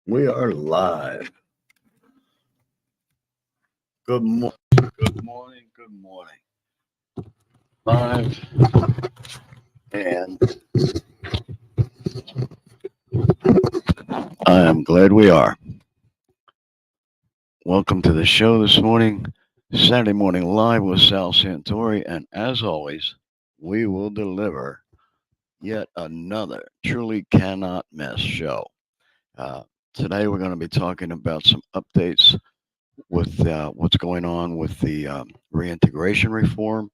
We are live. Good morning. Good morning. Good morning. Live. And I am glad we are. Welcome to the show this morning, Saturday morning live with Sal Santori. And as always, we will deliver yet another truly cannot miss show. Uh, Today, we're going to be talking about some updates with what's going on with the reintegration reform.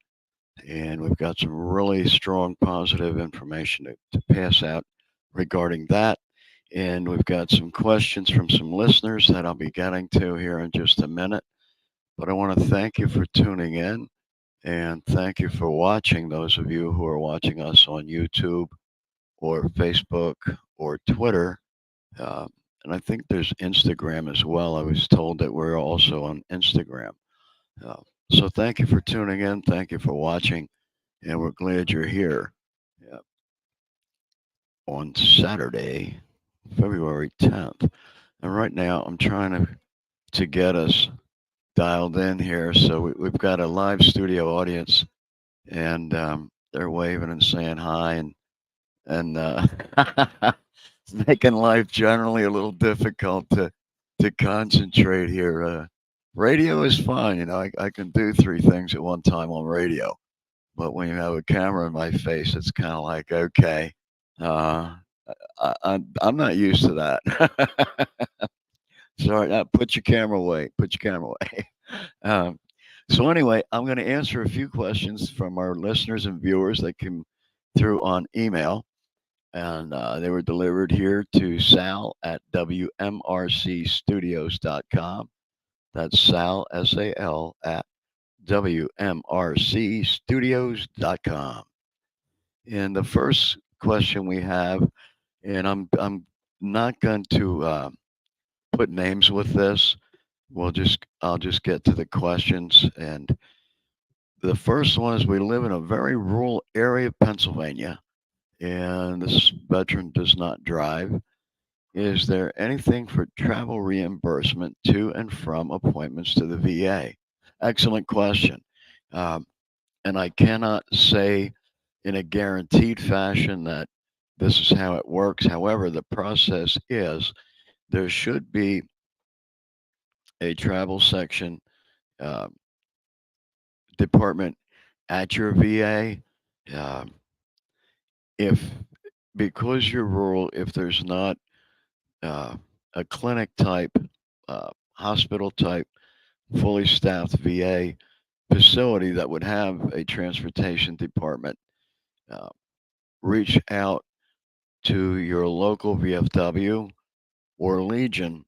And we've got some really strong positive information to pass out regarding that. And we've got some questions from some listeners that I'll be getting to here in just a minute. But I want to thank you for tuning in and thank you for watching, those of you who are watching us on YouTube or Facebook or Twitter. Uh, and I think there's Instagram as well. I was told that we're also on Instagram. Uh, so thank you for tuning in. Thank you for watching. And we're glad you're here on Saturday, February 10th. And right now, I'm trying to get us dialed in here. So we've got a live studio audience, and they're waving and saying hi, and it's making life generally a little difficult to concentrate here. Radio is fine, I can do three things at one time on radio. But when you have a camera in my face, it's kind of like, okay, uh, I'm not used to that. Sorry, put your camera away. Put your camera away. Um, so anyway, I'm going to answer a few questions from our listeners and viewers that came through on email, and they were delivered here to Sal at WMRCstudios.com. That's Sal, SAL, at WMRCstudios.com. And the first question we have, and I'm not going to put names with this. I'll just get to the questions. And the first one is: we live in a very rural area of Pennsylvania, and this veteran does not drive. Is there anything for travel reimbursement to and from appointments to the VA? Excellent question. Um, and I cannot say in a guaranteed fashion that this is how it works. However, the process is there should be a travel section uh, department at your VA. Uh, if because you're rural, if there's not uh, a clinic type, hospital type, fully staffed VA facility that would have a transportation department, uh, reach out to your local VFW or Legion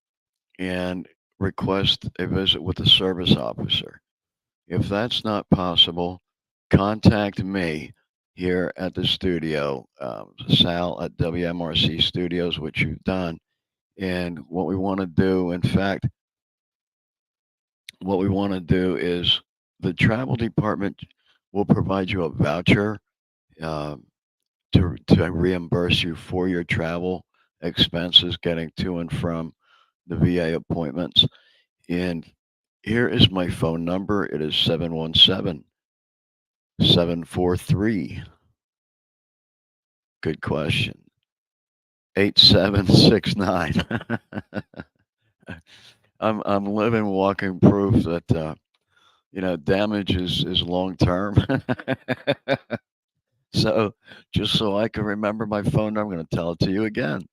and request a visit with a service officer. If that's not possible, contact me here at the studio, Sal at WMRC Studios, which you've done. And what we want to do, in fact, what we want to do is the travel department will provide you a voucher uh, to reimburse you for your travel expenses getting to and from the VA appointments. And here is my phone number. It is 717-743. Good question. 8769. I'm living walking proof that damage is long term. So just so I can remember my phone number, I'm going to tell it to you again.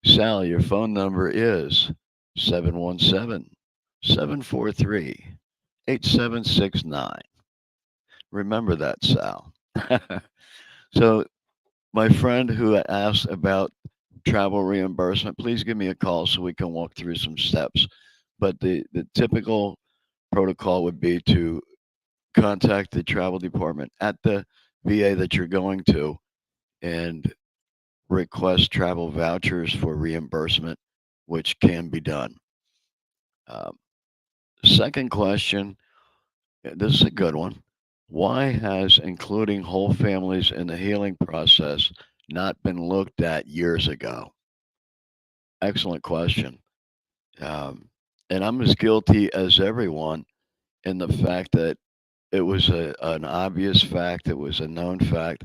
Sally, your phone number is 717-743-8769. Remember that, Sal. So my friend who asked about travel reimbursement, please give me a call so we can walk through some steps. But the typical protocol would be to contact the travel department at the VA that you're going to and request travel vouchers for reimbursement, which can be done. Um, Second question, this is a good one. Why has including whole families in the healing process not been looked at years ago? Excellent question. Um, and I'm as guilty as everyone in the fact that it was an obvious fact, it was a known fact,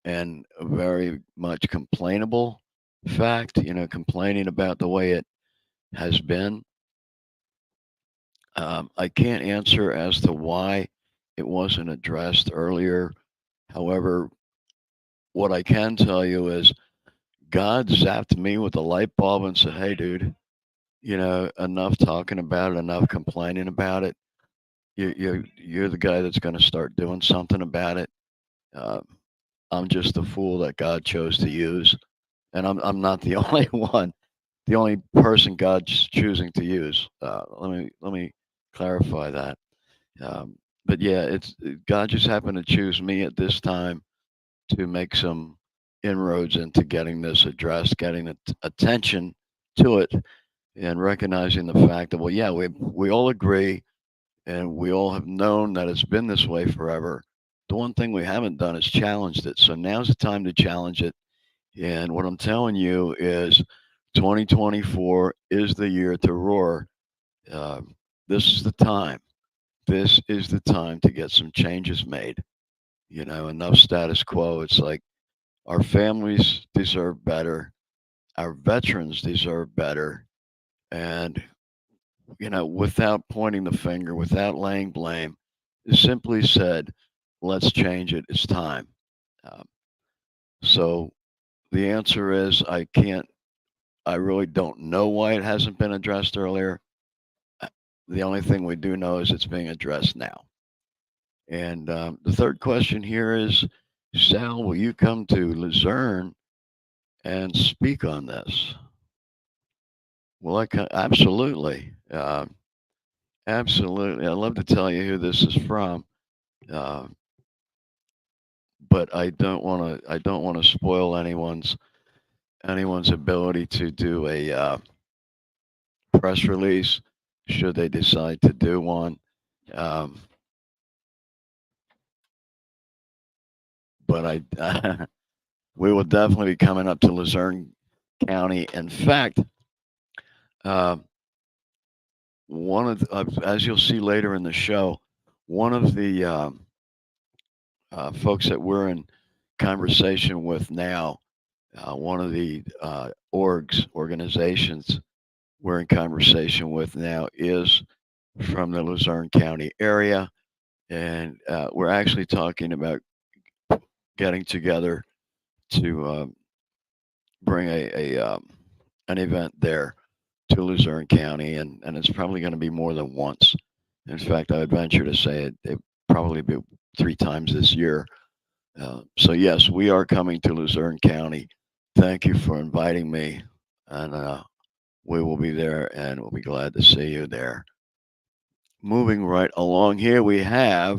and a very much complainable fact, complaining about the way it has been. I can't answer as to why it wasn't addressed earlier. However, what I can tell you is God zapped me with a light bulb and said, "Hey, dude, enough talking about it, enough complaining about it. You're the guy that's going to start doing something about it. Uh, I'm just the fool that God chose to use, and I'm not the only one, the only person God's choosing to use. Let me clarify that. But yeah, it's God just happened to choose me at this time to make some inroads into getting this addressed, getting attention to it, and recognizing the fact that, well, yeah, we all agree and we all have known that it's been this way forever. The one thing we haven't done is challenged it. So now's the time to challenge it. And what I'm telling you is 2024 is the year to roar. Uh, this is the time. This is the time to get some changes made. Enough status quo. It's like our families deserve better. Our veterans deserve better. And, without pointing the finger, without laying blame, simply said, let's change it. It's time. Um, so the answer is I really don't know why it hasn't been addressed earlier. Uh, The only thing we do know is it's being addressed now. And the third question here is, Sal, will you come to Luzerne and speak on this? Well, absolutely. Absolutely. I'd love to tell you who this is from, uh, but I don't want to spoil anyone's ability to do a press release should they decide to do one. Um, but we will definitely be coming up to Luzerne County. In fact, uh, as you'll see later in the show, one of the folks that we're in conversation with now, one of the organizations we're in conversation with now is from the Luzerne County area, and we're actually talking about getting together to bring an event there to Luzerne County, and it's probably going to be more than once. In fact, I would venture to say it probably be 3 times this year. So yes, we are coming to Luzerne County. Thank you for inviting me, and we will be there, and we'll be glad to see you there. Moving right along here, I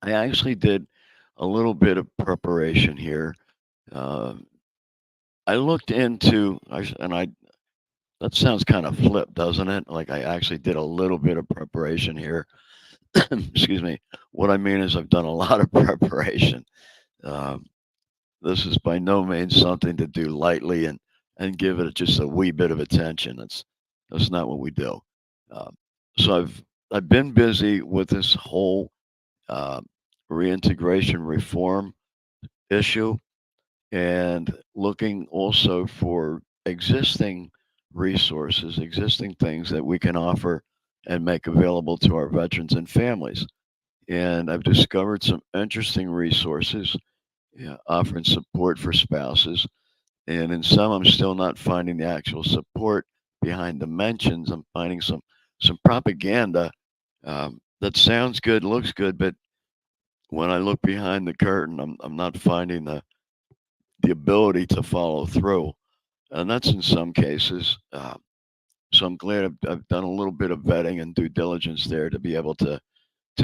actually did a little bit of preparation here. Uh, I looked into, and I that sounds kind of flip, doesn't it? Like I actually did a little bit of preparation here. Excuse me. What I mean is I've done a lot of preparation. Um, this is by no means something to do lightly and give it just a wee bit of attention. That's not what we do. Um, so I've been busy with this whole uh, reintegration reform issue and looking also for existing resources, existing things that we can offer and make available to our veterans and families. And I've discovered some interesting resources, yeah, offering support for spouses. And in some, I'm still not finding the actual support behind the mentions. I'm finding some propaganda that sounds good, looks good, but when I look behind the curtain, I'm not finding the ability to follow through, and that's in some cases. So I'm glad I've done a little bit of vetting and due diligence there to be able to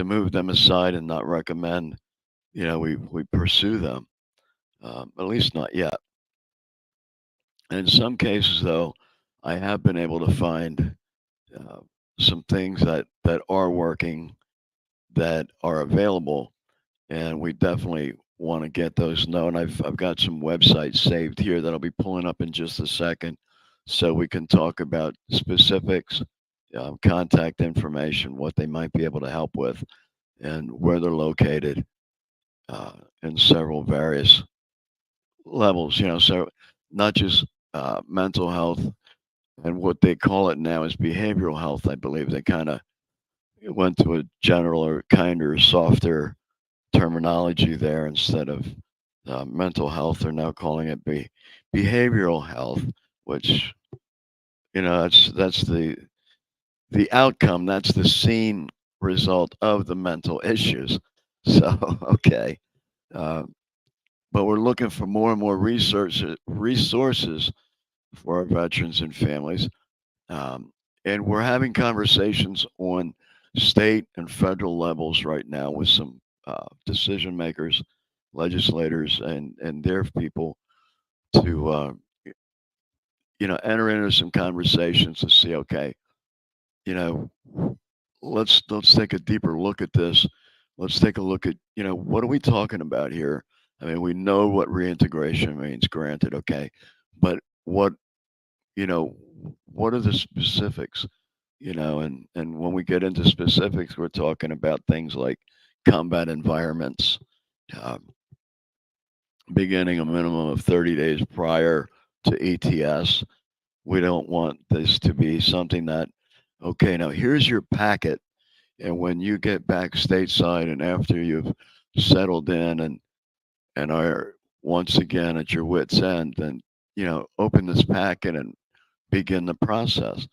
move them aside and not recommend we pursue them, at least not yet. And in some cases, though, I have been able to find uh, some things that are working, that are available, and we definitely want to get those known. I've got some websites saved here that I'll be pulling up in just a second, so we can talk about specifics, contact information, what they might be able to help with, and where they're located uh, in several various levels. So not just mental health and what they call it now is behavioral health. I believe they kind of went to a general or kinder, softer terminology there instead of mental health. They're now calling it behavioral health, which that's the outcome. That's the seen result of the mental issues. So okay, uh, but we're looking for more and more resources for our veterans and families. Um, and we're having conversations on state and federal levels right now with some decision makers, legislators, and their people to enter into some conversations to see, okay, you know, let's take a deeper look at this. Let's take a look at what are we talking about here? I mean, we know what reintegration means, granted, okay, but you know, what are the specifics? And when we get into specifics, we're talking about things like combat environments, uh, beginning a minimum of 30 days prior to ETS. We don't want this to be something that, okay, now here's your packet. And when you get back stateside and after you've settled in and are once again at your wits' end, then, open this packet and begin the process.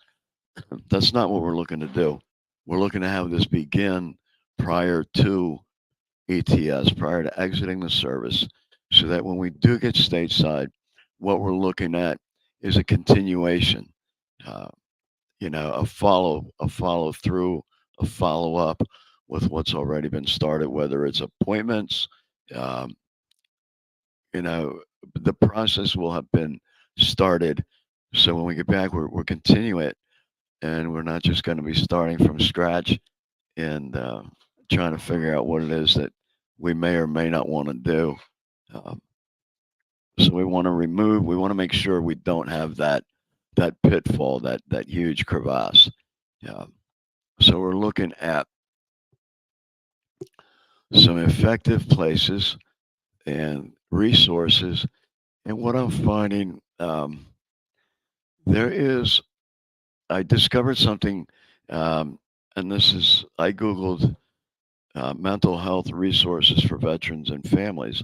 That's not what we're looking to do. We're looking to have this begin prior to ETS, prior to exiting the service, so that when we do get stateside, what we're looking at is a continuation, uh, a follow through, a follow up with what's already been started, whether it's appointments, um, you know, the process will have been started. So when we get back, we're continuing it, and we're not just going to be starting from scratch and trying to figure out what it is that we may or may not want to do. Um, so we want to make sure we don't have that pitfall, that huge crevasse. Yeah. So we're looking at some effective places and resources. And what I'm finding, there is, I discovered something, um, and I Googled mental health resources for veterans and families.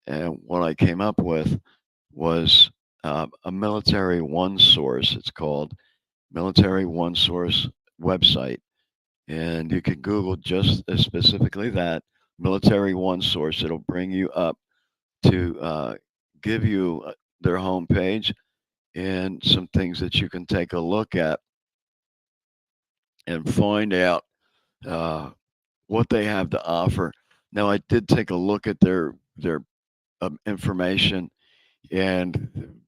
And what I came up with was a Military One Source. It's called Military One Source website. And you can Google just specifically that Military One Source. It'll bring you up to give you their homepage and some things that you can take a look at and find out uh, what they have to offer. Now, I did take a look at their information, and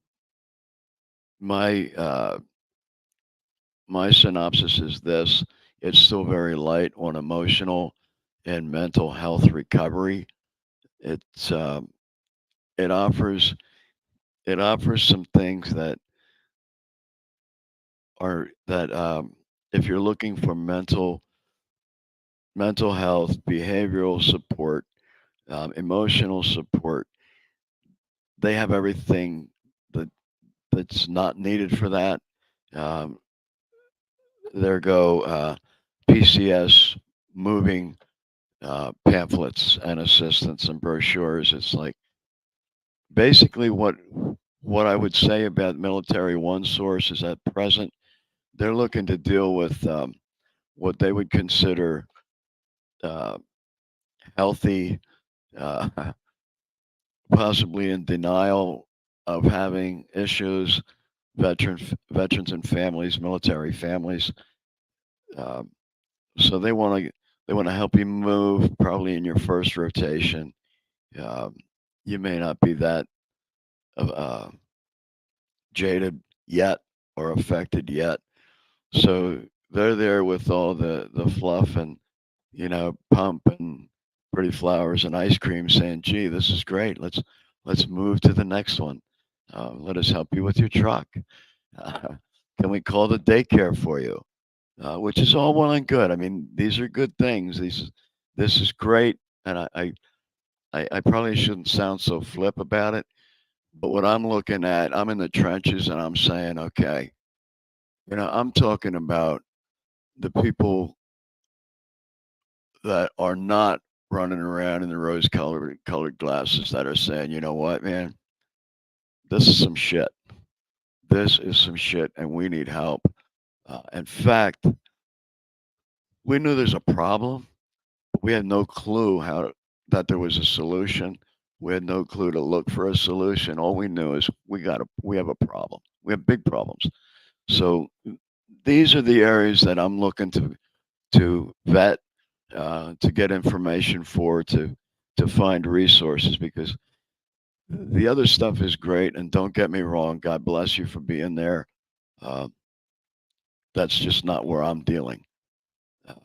my my synopsis is this: it's still very light on emotional and mental health recovery. It's it offers it offers some things that if you're looking for mental health, behavioral support, emotional support, they have everything that that's not needed for that. Um, there go PCS moving pamphlets and assistance and brochures. It's like basically what I would say about Military One Source is at present they're looking to deal with what they would consider uh, healthy, uh, possibly in denial of having issues, veterans and families, military families. Um, so they want to help you move probably in your first rotation. Um, you may not be that uh, jaded yet or affected yet. So they're there with all the fluff and pumping. pretty flowers and ice cream, saying, "Gee, this is great. Let's move to the next one. Let us help you with your truck. Uh, can we call the daycare for you?" Which is all well and good. I mean, these are good things. This is great, and I probably shouldn't sound so flip about it. But what I'm looking at, I'm in the trenches, and I'm saying, okay, I'm talking about the people that are not running around in the rose colored glasses that are saying, you know what, man, this is some shit. This is some shit, and we need help. In fact, we knew there's a problem. We had no clue that there was a solution. We had no clue to look for a solution. All we knew is we have a problem. We have big problems. So these are the areas that I'm looking to vet, to get information for, to find resources, because the other stuff is great. And don't get me wrong, God bless you for being there. Uh, that's just not where I'm dealing. Um,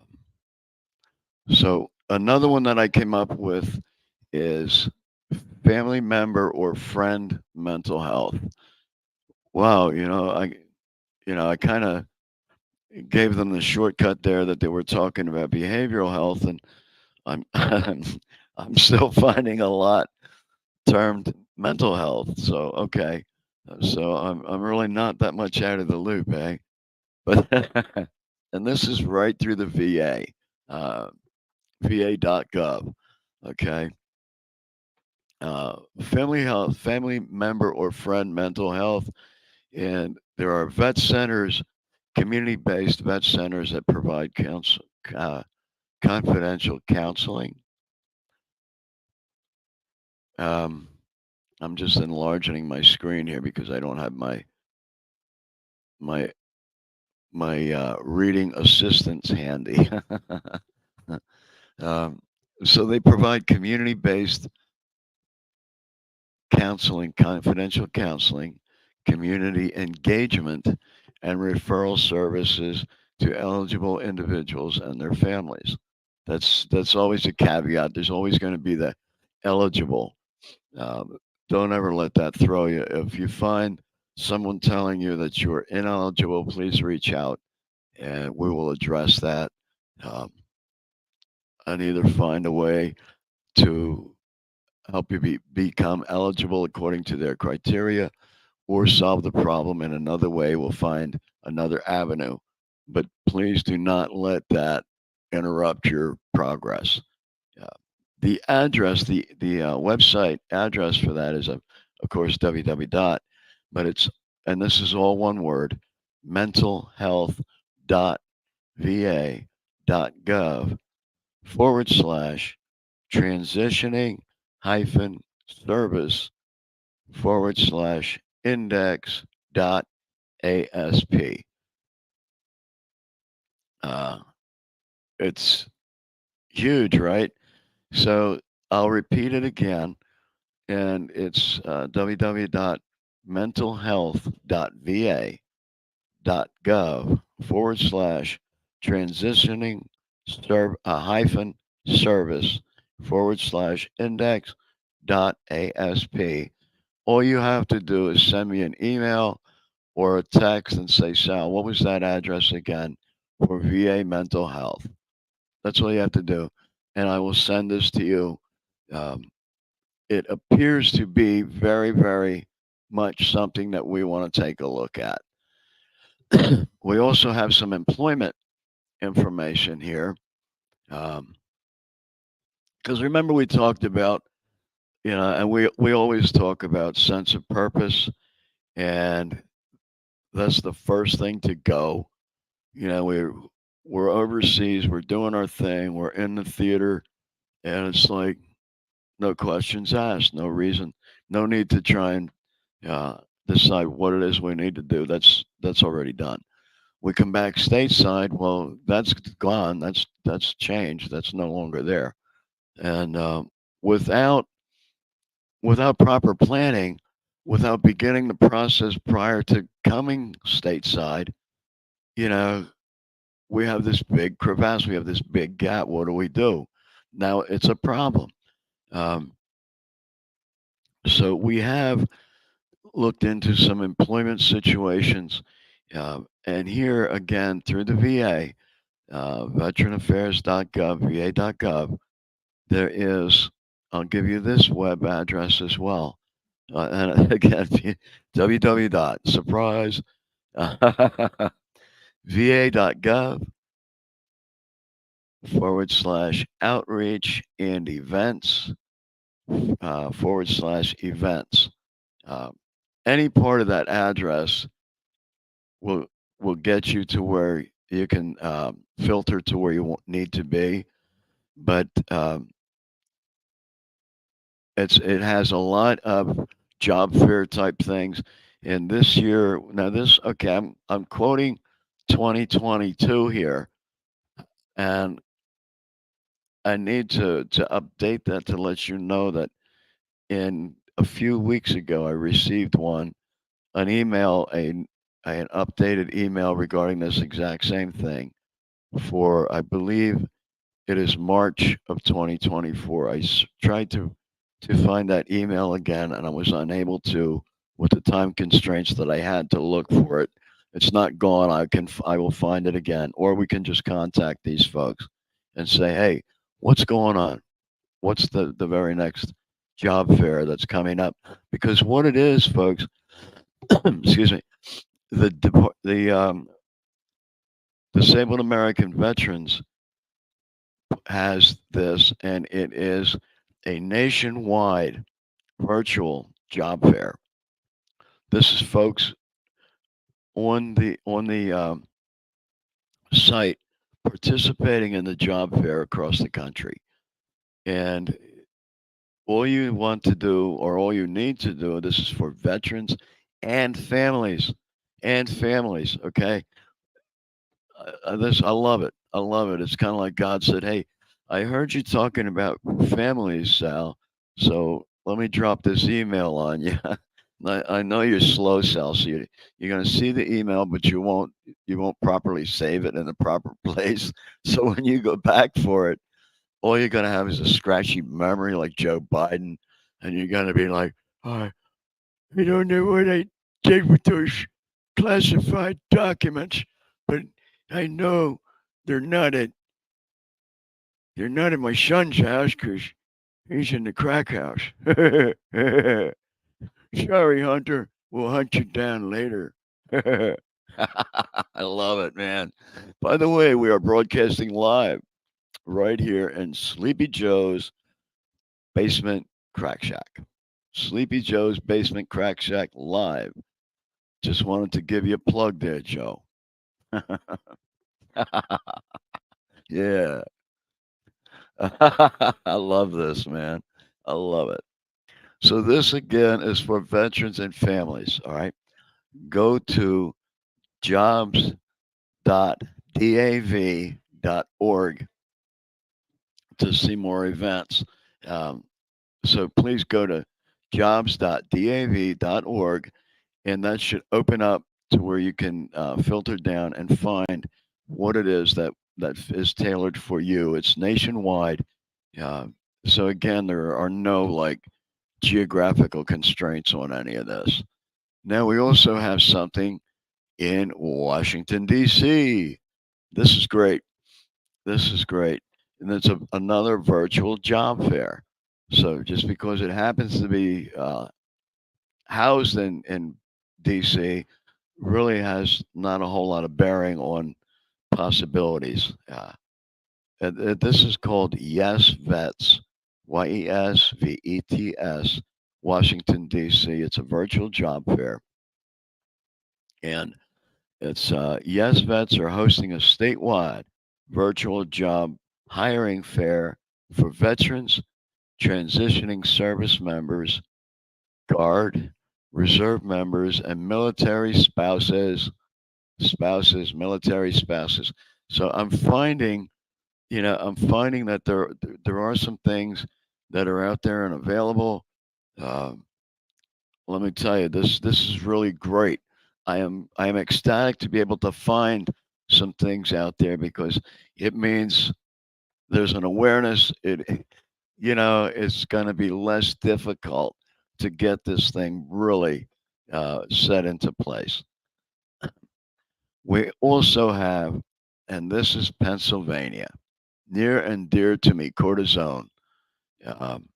so another one that I came up with is family member or friend mental health. Wow, I kind of gave them the shortcut there that they were talking about behavioral health, and I'm I'm still finding a lot termed mental health. So okay, so I'm really not that much out of the loop, eh? But and this is right through the VA, uh, va.gov. Okay, family health, family member or friend mental health. And there are vet centers, community-based vet centers that provide uh, confidential counseling. Um, I'm just enlarging my screen here because I don't have my reading assistants handy. um, so they provide community-based counseling, confidential counseling, community engagement, and referral services to eligible individuals and their families. That's always a caveat. There's always going to be the eligible. Um, don't ever let that throw you. If you find someone telling you that you're ineligible, please reach out and we will address that, um, and either find a way to help you become eligible according to their criteria, or solve the problem in another way. We'll find another avenue. But please do not let that interrupt your progress. Uh, the address, the website address for that is, of course, www dot, but it's, and this is all one word, mentalhealth.va.gov /transitioning hyphen service /index dot ASP. Uh, it's huge, right? So I'll repeat it again, and it's www.mentalhealth.va.gov /transitioning hyphen service /index dot ASP. All you have to do is send me an email or a text and say, Sal, what was that address again for VA mental health? That's all you have to do. And I will send this to you. Um, it appears to be very, very much something that we want to take a look at. We also have some employment information here. Because remember, we talked about, and we always talk about sense of purpose, and that's the first thing to go. We're overseas, we're doing our thing, we're in the theater, and it's like no questions asked, no reason, no need to try and uh, decide what it is we need to do. That's already done. We come back stateside, well, that's gone. That's changed. That's no longer there. And without without proper planning, without beginning the process prior to coming stateside, you know, we have this big crevasse, we have this big gap. What do we do? Now it's a problem. Um, so we have looked into some employment situations, and here again through the VA, veteranaffairs.gov, va.gov, there is. I'll give you this web address as well, and again, www dot surprise va.gov / outreach and events / events. Uh, any part of that address will will get you to where you can filter to where you need to be. But it has a lot of job fair type things. And this year, now this okay, I'm quoting 2022 here, and I need to update that to let you know that in a few weeks ago I received an email, an updated email regarding this exact same thing for, I believe it is March of 2024. Tried to find that email again, and I was unable to with the time constraints that I had to look for it. It's not gone. I will find it again, or we can just contact these folks and say, hey, what's going on? What's the very next job fair that's coming up? Because what it is, folks, excuse me, the disabled American veterans has this, and it is a nationwide virtual job fair. This is folks on the site participating in the job fair across the country, and all you want to do, or all you need to do, this is for veterans and families. Okay, this I love it. I love it. It's kind of like God said, "Hey, I heard you talking about families, Sal. So let me drop this email on you." I know you're slow, Sal. So you're going to see the email, but you won't properly save it in the proper place. So when you go back for it, all you're going to have is a scratchy memory like Joe Biden, and you're going to be like, "Oh, I don't know what I did with those classified documents, but I know they're not at they're not at my son's house because he's in the crack house." Sorry, Hunter. We'll hunt you down later. I love it, man. By the way, we are broadcasting live right here in Sleepy Joe's Basement Crack Shack. Sleepy Joe's Basement Crack Shack live. Just wanted to give you a plug there, Joe. Yeah. I love this, man. I love it. So this again is for veterans and families. All right. Go to jobs.dav.org to see more events. Um, so please go to jobs.dav.org, and that should open up to where you can filter down and find what it is that is tailored for you. It's nationwide. Uh, so again, there are no like geographical constraints on any of this. Now we also have something in Washington D.C. This is great. This is great, and it's another virtual job fair. So just because it happens to be housed in D.C. really has not a whole lot of bearing on possibilities. This is called Yes Vets, YESVETS, Washington, D.C. It's a virtual job fair. And it's Yes Vets are hosting a statewide virtual job hiring fair for veterans, transitioning service members, Guard, reserve members, and military military spouses. So I'm finding that there are some things that are out there and available. Um, Let me tell you, this is really great. I am ecstatic to be able to find some things out there because it means there's an awareness. It's going to be less difficult to get this thing really set into place. We also have, and this is Pennsylvania, near and dear to me, cortisone. Um,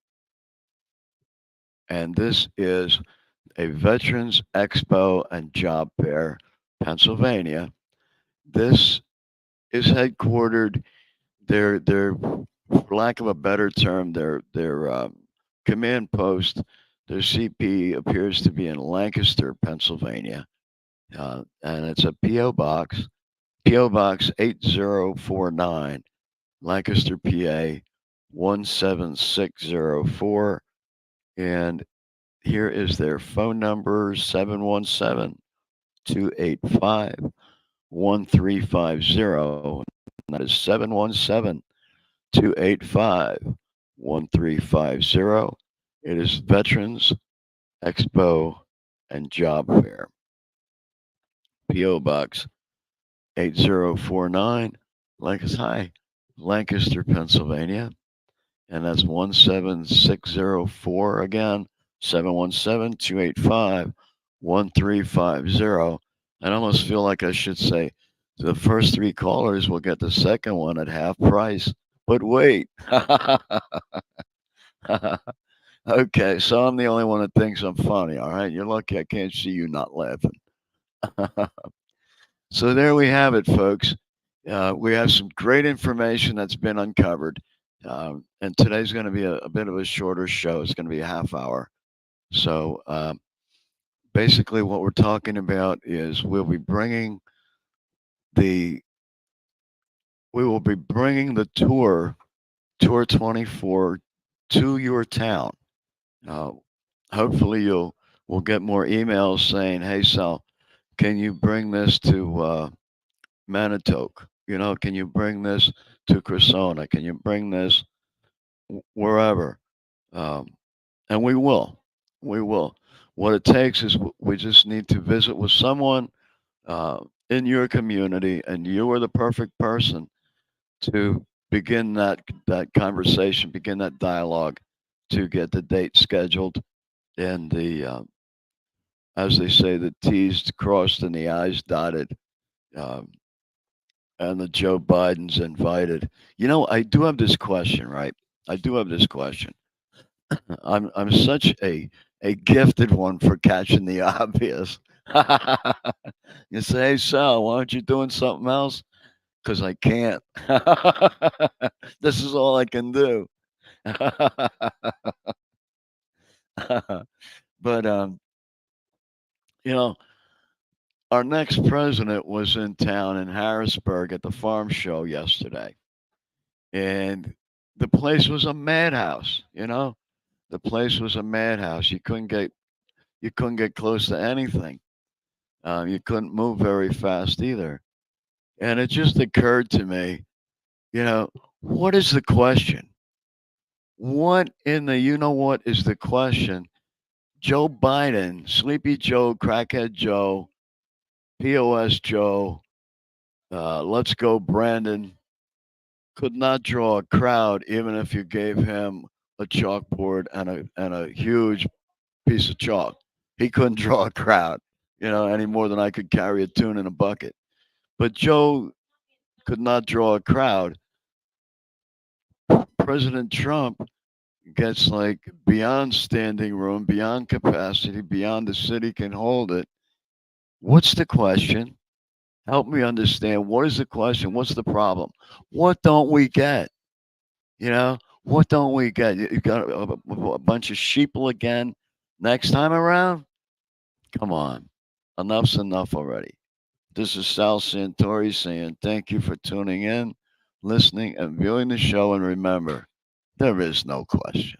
and this is a Veterans Expo and Job Fair, Pennsylvania. This is headquartered. Their for lack of a better term, their command post, their CP appears to be in Lancaster, Pennsylvania, and it's a PO Box 8049, Lancaster, PA 17604, and here is their phone number: 717-285-1350. That is 717-285-1350. It is Veterans Expo and Job Fair. P.O. Box 8049, Lancaster, Pennsylvania. And that's 17604 again, 717-285-1350. I almost feel like I should say the first three callers will get the second one at half price. But wait. Okay, so I'm the only one that thinks I'm funny, all right? You're lucky I can't see you not laughing. So there we have it, folks. We have some great information that's been uncovered. And today's going to be a bit of a shorter show. It's going to be a half hour. So basically, what we're talking about is the we will be bringing the tour 24 to your town. Uh, Hopefully, we'll get more emails saying, "Hey, Sal, can you bring this to Manitoke? Can you bring this to Cressona? Can you bring this wherever?" Um, and we will. We will. What it takes is we just need to visit with someone in your community, and you are the perfect person to begin that conversation, begin that dialogue, to get the date scheduled and as they say, the T's crossed and the I's dotted. Um, and the Joe Biden's invited. I do have this question, right? I do have this question. I'm such a gifted one for catching the obvious. You say, "Hey, Sal, why aren't you doing something else?" Because I can't. This is all I can do. But you know, our next president was in town in Harrisburg at the farm show yesterday, and the place was a madhouse. The place was a madhouse. You couldn't get close to anything. You couldn't move very fast either. And it just occurred to me, you know, what is the question? What in the what is the question? Joe Biden, Sleepy Joe, Crackhead Joe, POS Joe, Let's Go Brandon, could not draw a crowd even if you gave him a chalkboard and a huge piece of chalk. He couldn't draw a crowd, any more than I could carry a tune in a bucket. But Joe could not draw a crowd. President Trump gets like beyond standing room, beyond capacity, beyond the city can hold it. What's the question? Help me understand. What is the question? What's the problem? What don't we get? What don't we get? You got a bunch of sheeple again next time around? Come on. Enough's enough already. This is Sal Santori saying thank you for tuning in, listening, and viewing the show. And remember, there is no question.